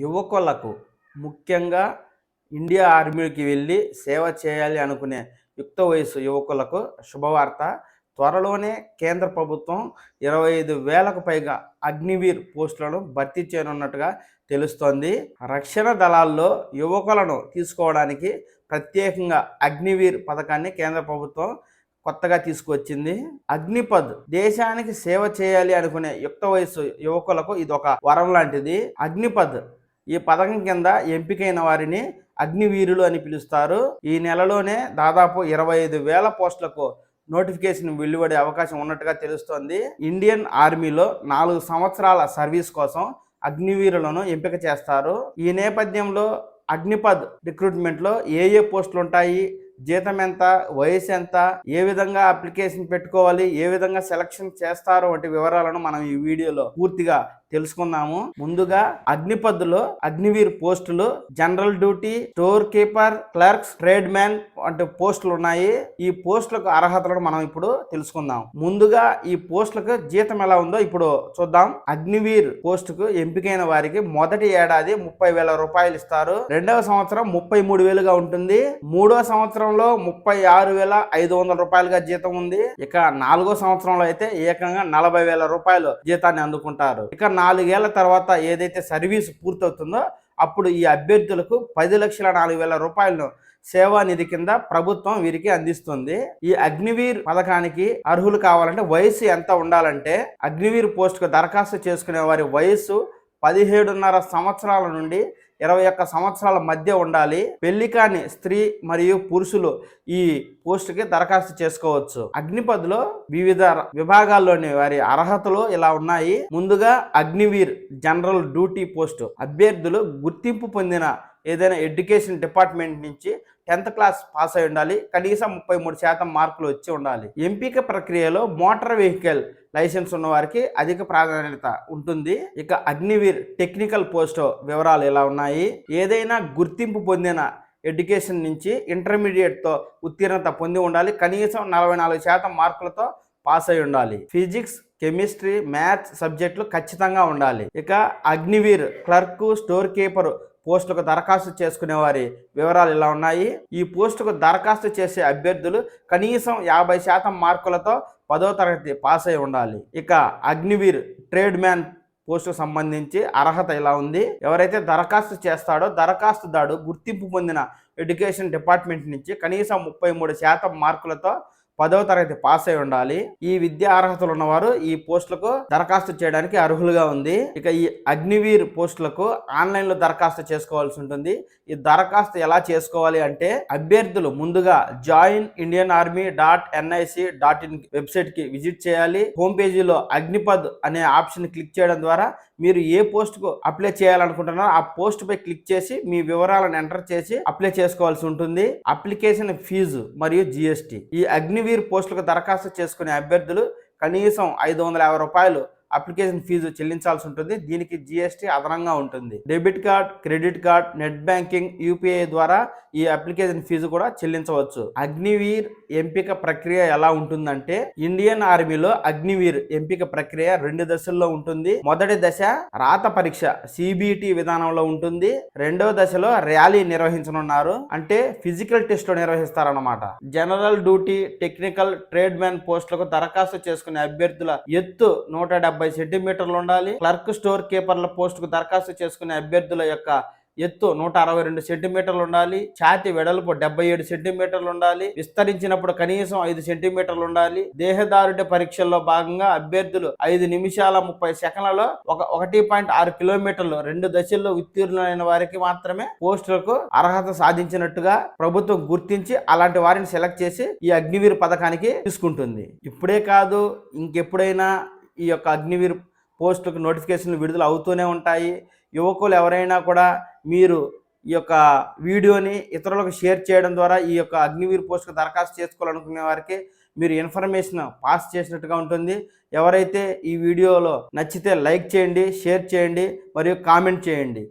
యువకులకు ముఖ్యంగా ఇండియా ఆర్మీకి వెళ్ళి సేవ చేయాలి అనుకునే యుక్త వయసు యువకులకు శుభవార్త. త్వరలోనే కేంద్ర ప్రభుత్వం 25,000కు పైగా అగ్నివీర్ పోస్టులను భర్తీ చేయనున్నట్టుగా తెలుస్తోంది. రక్షణ దళాల్లో యువకులను తీసుకోవడానికి ప్రత్యేకంగా అగ్నివీర్ పథకాన్ని కేంద్ర ప్రభుత్వం కొత్తగా తీసుకొచ్చింది. అగ్నిపథ్ దేశానికి సేవ చేయాలి అనుకునే యుక్త వయసు యువకులకు ఇది ఒక వరం లాంటిది. అగ్నిపథ్ ఈ పథకం కింద ఎంపికైన వారిని అగ్నివీరులు అని పిలుస్తారు. ఈ నెలలోనే దాదాపు 25,000 పోస్టులకు నోటిఫికేషన్ వెలువడే అవకాశం ఉన్నట్టుగా తెలుస్తోంది. ఇండియన్ ఆర్మీలో 4 సంవత్సరాల సర్వీస్ కోసం అగ్నివీరులను ఎంపిక చేస్తారు. ఈ నేపథ్యంలో అగ్నిపథ్ రిక్రూట్మెంట్లో ఏ పోస్టులు ఉంటాయి, జీతం ఎంత, వయసు ఎంత, ఏ విధంగా అప్లికేషన్ పెట్టుకోవాలి, ఏ విధంగా సెలక్షన్ చేస్తారు వంటి వివరాలను మనం ఈ వీడియోలో పూర్తిగా తెలుసుకుందాము. ముందుగా అగ్నిపథ్లో అగ్నివీర్ పోస్టులు general duty, store keeper, clerks, trade man వంటి పోస్టులు ఉన్నాయి. ఈ పోస్టులకు అర్హతలను మనం ఇప్పుడు తెలుసుకుందాం. ముందుగా ఈ పోస్టులకు జీతం ఎలా ఉందో ఇప్పుడు చూద్దాం. అగ్నివీర్ పోస్టుకు ఎంపికైన వారికి మొదటి ఏడాది 30,000 రూపాయలు ఇస్తారు. రెండవ సంవత్సరం 33,000గా ఉంటుంది. మూడో సంవత్సరంలో 36,500 రూపాయలుగా జీతం ఉంది. ఇక 4వ సంవత్సరంలో అయితే ఏకంగా 40,000 రూపాయలు జీతాన్ని అందుకుంటారు. ఇక 4 ఏళ్ల తర్వాత ఏదైతే సర్వీస్ పూర్తవుతుందో అప్పుడు ఈ అభ్యర్థులకు 10,04,000 రూపాయలను సేవానిధి కింద ప్రభుత్వం వీరికి అందిస్తుంది. ఈ అగ్నివీర్ పథకానికి అర్హులు కావాలంటే వయసు ఎంత ఉండాలంటే అగ్నివీర్ పోస్టుకు దరఖాస్తు చేసుకునే వారి వయసు 17.5 సంవత్సరాల నుండి 21 సంవత్సరాల మధ్య ఉండాలి. పెళ్లి కాని స్త్రీ మరియు పురుషులు ఈ పోస్టుకి దరఖాస్తు చేసుకోవచ్చు. అగ్నిపథ్లో వివిధ విభాగాల్లోని వారి అర్హతలు ఇలా ఉన్నాయి. ముందుగా అగ్నివీర్ జనరల్ డ్యూటీ పోస్టు అభ్యర్థులు గుర్తింపు పొందిన ఏదైనా ఎడ్యుకేషన్ డిపార్ట్మెంట్ నుంచి 10th క్లాస్ పాస్ అయి ఉండాలి. కనీసం 33% మార్కులు వచ్చి ఉండాలి. ఎంపిక ప్రక్రియలో మోటార్ వెహికల్ లైసెన్స్ ఉన్న వారికి అధిక ప్రాధాన్యత ఉంటుంది. ఇక అగ్నివీర్ టెక్నికల్ పోస్ట్ వివరాలు ఎలా ఉన్నాయి. ఏదైనా గుర్తింపు పొందిన ఎడ్యుకేషన్ నుంచి ఇంటర్మీడియట్తో ఉత్తీర్ణత పొంది ఉండాలి. కనీసం 44% మార్కులతో పాస్ అయి ఉండాలి. ఫిజిక్స్, కెమిస్ట్రీ, మ్యాథ్స్ సబ్జెక్టులు ఖచ్చితంగా ఉండాలి. ఇక అగ్నివీర్ క్లర్క్, స్టోర్ కీపర్ పోస్టులకు దరఖాస్తు చేసుకునే వారి వివరాలు ఇలా ఉన్నాయి. ఈ పోస్టుకు దరఖాస్తు చేసే అభ్యర్థులు కనీసం 50% మార్కులతో 10వ తరగతి పాస్ అయి ఉండాలి. ఇక అగ్నివీర్ ట్రేడ్ మ్యాన్ పోస్టుకు సంబంధించి అర్హత ఇలా ఉంది. ఎవరైతే దరఖాస్తు చేస్తాడో దరఖాస్తుదారు గుర్తింపు పొందిన ఎడ్యుకేషన్ డిపార్ట్మెంట్ నుంచి కనీసం 33% మార్కులతో 10వ తరగతి పాస్ అయి ఉండాలి. ఈ విద్యా అర్హతలు ఉన్నవారు ఈ పోస్టులకు దరఖాస్తు చేయడానికి అర్హులుగా ఉంది. ఇక ఈ అగ్నివీర్ పోస్టులకు ఆన్లైన్లో దరఖాస్తు చేసుకోవాల్సి ఉంటుంది. ఈ దరఖాస్తు ఎలా చేసుకోవాలి అంటే అభ్యర్థులు ముందుగా joinIndianArmy.nic.in వెబ్సైట్కి విజిట్ చేయాలి. హోమ్ పేజీలో అగ్నిపథ్ అనే ఆప్షన్ క్లిక్ చేయడం ద్వారా మీరు ఏ పోస్టుకు అప్లై చేయాలనుకుంటున్నారో ఆ పోస్ట్ పై క్లిక్ చేసి మీ వివరాలను ఎంటర్ చేసి అప్లై చేసుకోవాల్సి ఉంటుంది. అప్లికేషన్ ఫీజు మరియు GST. ఈ అగ్నివీర్ పోస్టులకు దరఖాస్తు చేసుకునే అభ్యర్థులు కనీసం 550 రూపాయలు అప్లికేషన్ ఫీజు చెల్లించాల్సి ఉంటుంది. దీనికి GST అదనంగా ఉంటుంది. Debit card, credit card, net banking, UPI ద్వారా ఈ అప్లికేషన్ ఫీజు కూడా చెల్లించవచ్చు. అగ్నివీర్ ఎంపిక ప్రక్రియ ఎలా ఉంటుందంటే ఇండియన్ ఆర్మీలో అగ్నివీర్ ఎంపిక ప్రక్రియ 2 దశల్లో ఉంటుంది. మొదటి దశ రాత పరీక్ష CBT విధానంలో ఉంటుంది. రెండవ దశలో ర్యాలీ నిర్వహించనున్నారు. అంటే ఫిజికల్ టెస్ట్ నిర్వహిస్తారన్నమాట. General duty, technical, tradesman పోస్టులకు దరఖాస్తు చేసుకునే అభ్యర్థుల ఎత్తు 170 సెంటీమీటర్లు ఉండాలి. క్లర్క్, స్టోర్ కీపర్ల పోస్టుకు దరఖాస్తు చేసుకునే అభ్యర్థుల యొక్క ఎత్తు 162 సెంటీమీటర్లు ఉండాలి. ఛాతి వెడల్పు 77 సెంటీమీటర్లు ఉండాలి. విస్తరించినప్పుడు కనీసం 5 సెంటీమీటర్లు ఉండాలి. దేహదారుఢ్య పరీక్షల్లో భాగంగా అభ్యర్థులు 5 నిమిషాల 30 సెకండ్లలో 1.6 కిలోమీటర్లు 2 దశల్లో ఉత్తీర్ణులైన వారికి మాత్రమే పోస్టులకు అర్హత సాధించినట్టుగా ప్రభుత్వం గుర్తించి అలాంటి వారిని సెలెక్ట్ చేసి ఈ అగ్నివీర్ పథకానికి తీసుకుంటుంది. ఇప్పుడే కాదు, ఇంకెప్పుడైనా ఈ యొక్క అగ్నివీర్ పోస్టులకు నోటిఫికేషన్లు విడుదల అవుతూనే ఉంటాయి. యువకులు ఎవరైనా కూడా మీరు ఈ యొక్క వీడియోని ఇతరులకు షేర్ చేయడం ద్వారా ఈ యొక్క అగ్నివీర్ పోస్టుకు దరఖాస్తు చేసుకోవాలనుకునే వారికి మీరు ఇన్ఫర్మేషన్ పాస్ చేసినట్టుగా ఉంటుంది. ఎవరైతే ఈ వీడియోలో నచ్చితే లైక్ చేయండి, షేర్ చేయండి మరియు కామెంట్ చేయండి.